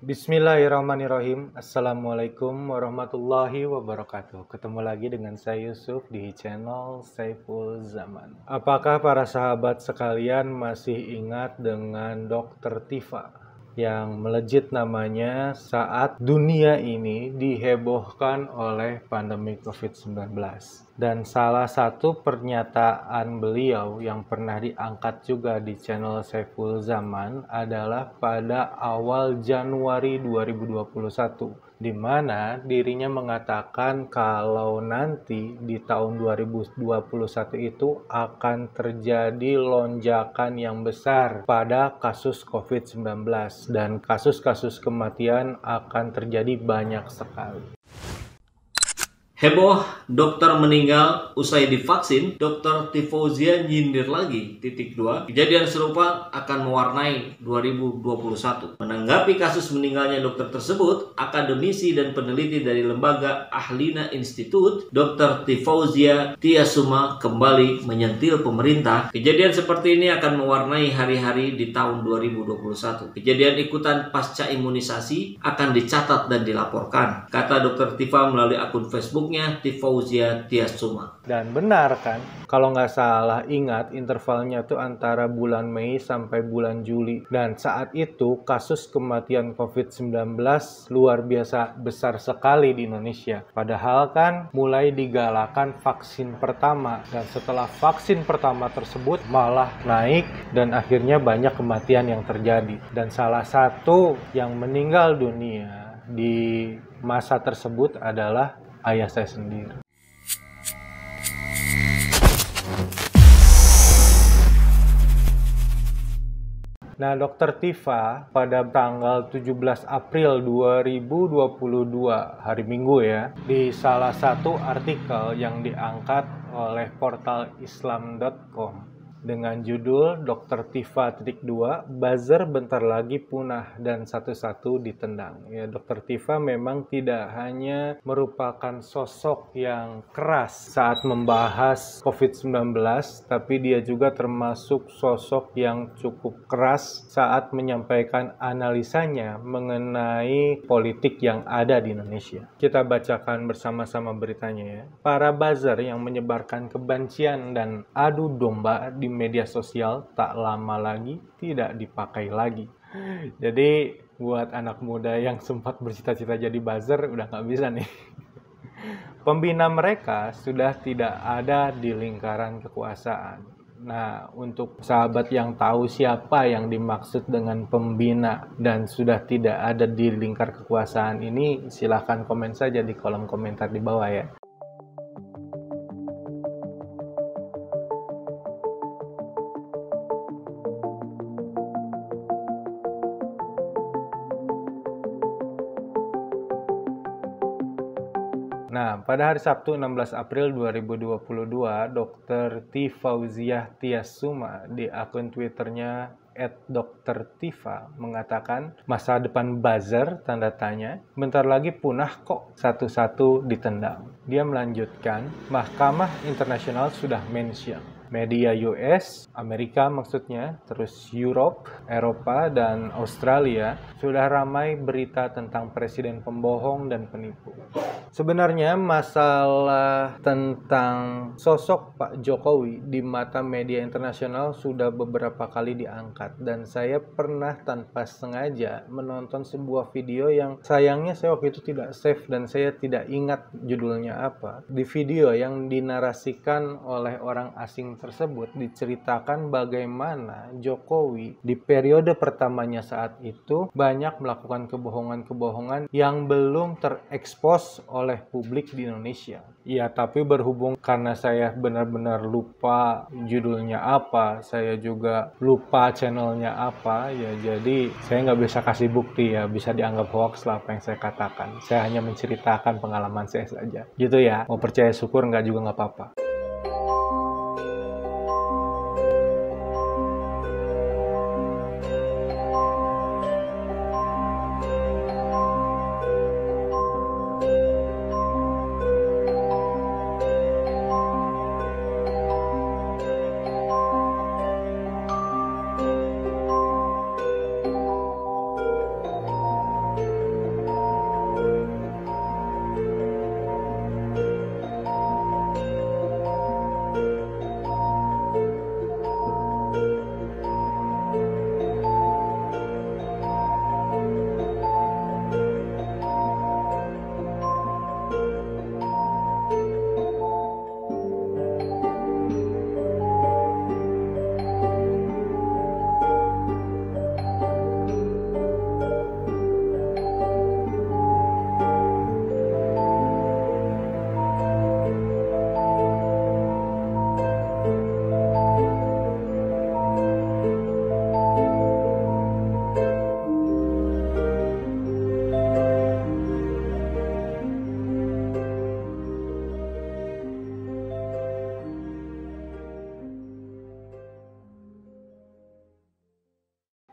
Bismillahirrahmanirrahim. Assalamualaikum warahmatullahi wabarakatuh. Ketemu lagi dengan saya Yusuf di channel Saiful Zaman. Apakah para sahabat sekalian masih ingat dengan Dr. Tifa yang melejit namanya saat dunia ini dihebohkan oleh pandemi COVID-19? Dan salah satu pernyataan beliau yang pernah diangkat juga di channel Saiful Zaman adalah pada awal Januari 2021, di mana dirinya mengatakan kalau nanti di tahun 2021 itu akan terjadi lonjakan yang besar pada kasus COVID-19 dan kasus-kasus kematian akan terjadi banyak sekali. Heboh, dokter meninggal usai divaksin, Dr. Tifauzia nyindir lagi, .2. Kejadian serupa akan mewarnai 2021. Menanggapi kasus meninggalnya dokter tersebut, akademisi dan peneliti dari lembaga Ahlina Institute, Dr. Tifauzia Tiasuma kembali menyentil pemerintah. Kejadian seperti ini akan mewarnai hari-hari di tahun 2021. Kejadian ikutan pasca imunisasi akan dicatat dan dilaporkan, kata Dr. Tifa melalui akun Facebook Tifauzia Tiasuma. Dan benar kan, kalau nggak salah ingat intervalnya tuh antara bulan Mei sampai bulan Juli. Dan saat itu kasus kematian COVID-19 luar biasa besar sekali di Indonesia. Padahal kan mulai digalakan vaksin pertama. Dan setelah vaksin pertama tersebut malah naik dan akhirnya banyak kematian yang terjadi. Dan salah satu yang meninggal dunia di masa tersebut adalah ayah saya sendiri. Nah, Dr. Tifa pada tanggal 17 April 2022, hari Minggu ya, di salah satu artikel yang diangkat oleh portal islam.com dengan judul Dr. Tifa .2, buzzer bentar lagi punah dan satu-satu ditendang. Ya, Dr. Tifa memang tidak hanya merupakan sosok yang keras saat membahas COVID-19, tapi dia juga termasuk sosok yang cukup keras saat menyampaikan analisanya mengenai politik yang ada di Indonesia. Kita bacakan bersama-sama beritanya ya. Para buzzer yang menyebarkan kebencian dan adu domba di media sosial tak lama lagi tidak dipakai lagi. Jadi buat anak muda yang sempat bercita-cita jadi buzzer udah nggak bisa nih. Pembina mereka sudah tidak ada di lingkaran kekuasaan. Nah, untuk sahabat yang tahu siapa yang dimaksud dengan pembina dan sudah tidak ada di lingkar kekuasaan ini, silahkan komen saja di kolom komentar di bawah ya. Nah, pada hari Sabtu 16 April 2022, Dr. Tifauzia Tiasuma di akun Twitternya @drtifa mengatakan masa depan buzzer tanda tanya bentar lagi punah kok satu-satu ditendang. Dia melanjutkan, Mahkamah Internasional sudah mention. Media US, Amerika maksudnya, terus Europe, Eropa, dan Australia sudah ramai berita tentang presiden pembohong dan penipu. Sebenarnya masalah tentang sosok Pak Jokowi di mata media internasional sudah beberapa kali diangkat. Dan saya pernah tanpa sengaja menonton sebuah video yang sayangnya saya waktu itu tidak save dan saya tidak ingat judulnya apa. Di video yang dinarasikan oleh orang asing tersebut diceritakan bagaimana Jokowi di periode pertamanya saat itu banyak melakukan kebohongan-kebohongan yang belum terekspos oleh publik di Indonesia. Ya, tapi berhubung karena saya benar-benar lupa judulnya apa, saya juga lupa channelnya apa, ya jadi saya nggak bisa kasih bukti ya, bisa dianggap hoax lah apa yang saya katakan. Saya hanya menceritakan pengalaman saya saja. Gitu ya, mau percaya syukur nggak juga nggak apa-apa.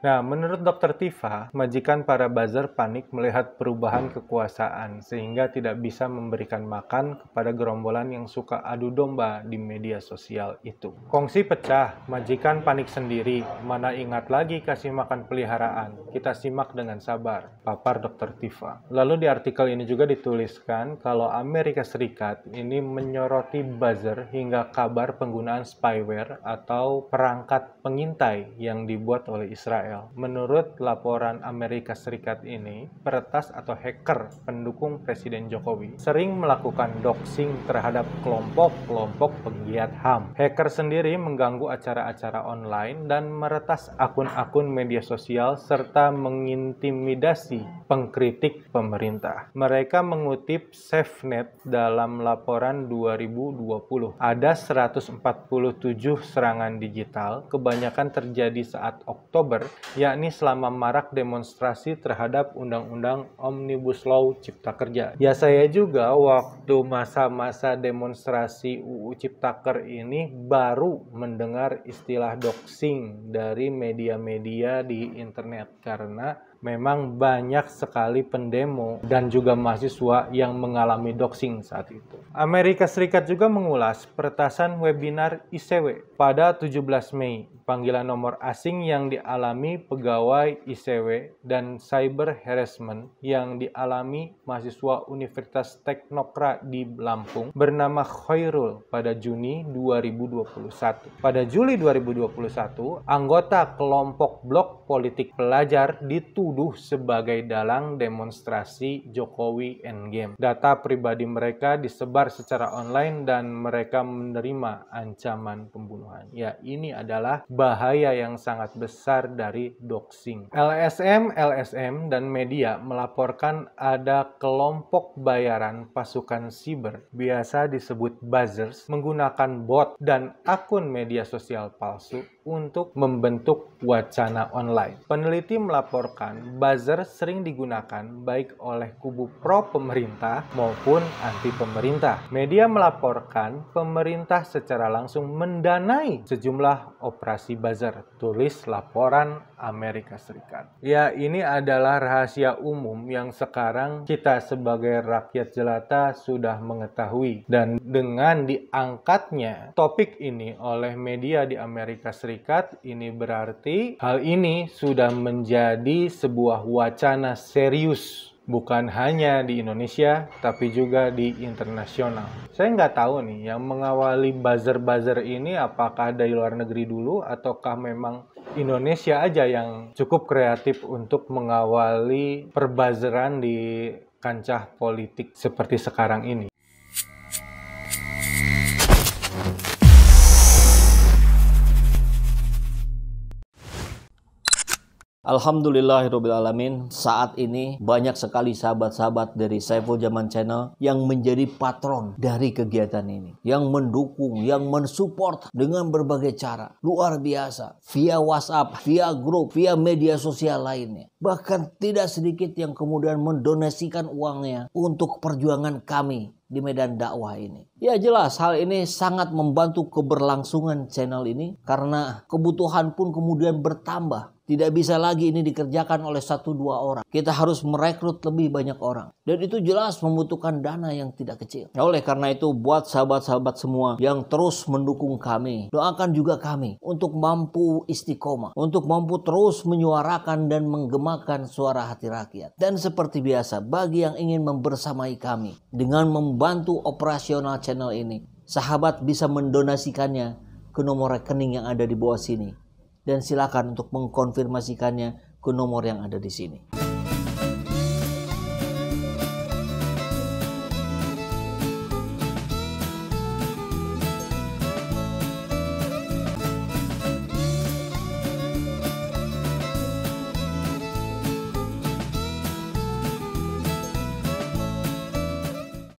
Nah, menurut Dr. Tifa, majikan para buzzer panik melihat perubahan kekuasaan sehingga tidak bisa memberikan makan kepada gerombolan yang suka adu domba di media sosial itu. Kongsi pecah, majikan panik sendiri, mana ingat lagi kasih makan peliharaan. Kita simak dengan sabar, papar Dr. Tifa. Lalu di artikel ini juga dituliskan kalau Amerika Serikat ini menyoroti buzzer hingga kabar penggunaan spyware atau perangkat pengintai yang dibuat oleh Israel. Menurut laporan Amerika Serikat ini, peretas atau hacker pendukung Presiden Jokowi sering melakukan doxing terhadap kelompok-kelompok penggiat HAM. Hacker sendiri mengganggu acara-acara online dan meretas akun-akun media sosial serta mengintimidasi pengkritik pemerintah. Mereka mengutip SafeNet dalam laporan 2020. Ada 147 serangan digital, kebanyakan terjadi saat Oktober, yakni selama marak demonstrasi terhadap Undang-Undang Omnibus Law Cipta Kerja. Ya, saya juga waktu masa-masa demonstrasi UU Ciptaker ini baru mendengar istilah doxing dari media-media di internet karena memang banyak sekali pendemo dan juga mahasiswa yang mengalami doxing saat itu. Amerika Serikat juga mengulas peretasan webinar ICW pada 17 Mei, panggilan nomor asing yang dialami pegawai ICW dan cyber harassment yang dialami mahasiswa Universitas Teknokra di Lampung bernama Khairul pada Juni 2021. Pada Juli 2021, anggota kelompok blok politik pelajar dituduh sebagai dalang demonstrasi Jokowi Endgame. Data pribadi mereka disebar secara online dan mereka menerima ancaman pembunuhan. Ya, ini adalah bahaya yang sangat besar dari doxing. LSM dan media melaporkan ada kelompok bayaran pasukan siber, biasa disebut buzzers, menggunakan bot dan akun media sosial palsu untuk membentuk wacana online. Peneliti melaporkan buzzer sering digunakan baik oleh kubu pro pemerintah maupun anti pemerintah. Media melaporkan pemerintah secara langsung mendanai sejumlah operasi buzzer, tulis laporan Amerika Serikat. Ya, ini adalah rahasia umum yang sekarang kita sebagai rakyat jelata sudah mengetahui, dan dengan diangkatnya topik ini oleh media di Amerika Serikat, ini berarti hal ini sudah menjadi sebuah wacana serius, bukan hanya di Indonesia, tapi juga di internasional. Saya nggak tahu nih, yang mengawali buzzer-buzzer ini apakah dari luar negeri dulu, ataukah memang Indonesia aja yang cukup kreatif untuk mengawali perbuzzeran di kancah politik seperti sekarang ini. Alhamdulillahirrabbilalamin, saat ini banyak sekali sahabat-sahabat dari Saiful Zaman Channel yang menjadi patron dari kegiatan ini, yang mendukung, yang mensupport dengan berbagai cara. Luar biasa, via WhatsApp, via grup, via media sosial lainnya. Bahkan tidak sedikit yang kemudian mendonasikan uangnya untuk perjuangan kami di medan dakwah ini. Ya, jelas hal ini sangat membantu keberlangsungan channel ini karena kebutuhan pun kemudian bertambah. Tidak bisa lagi ini dikerjakan oleh 1-2 orang. Kita harus merekrut lebih banyak orang. Dan itu jelas membutuhkan dana yang tidak kecil. Oleh karena itu, buat sahabat-sahabat semua yang terus mendukung kami, doakan juga kami untuk mampu istiqomah, untuk mampu terus menyuarakan dan menggemakan suara hati rakyat. Dan seperti biasa, bagi yang ingin membersamai kami dengan membantu operasional channel ini, sahabat bisa mendonasikannya ke nomor rekening yang ada di bawah sini. Dan silakan untuk mengkonfirmasikannya ke nomor yang ada di sini.